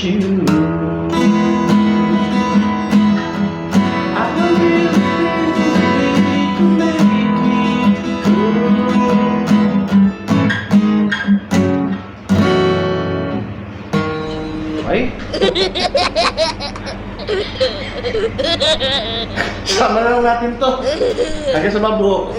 you. I believe you can make me cool. Ay? Sama na lang natin to. Kaya sa mabuo.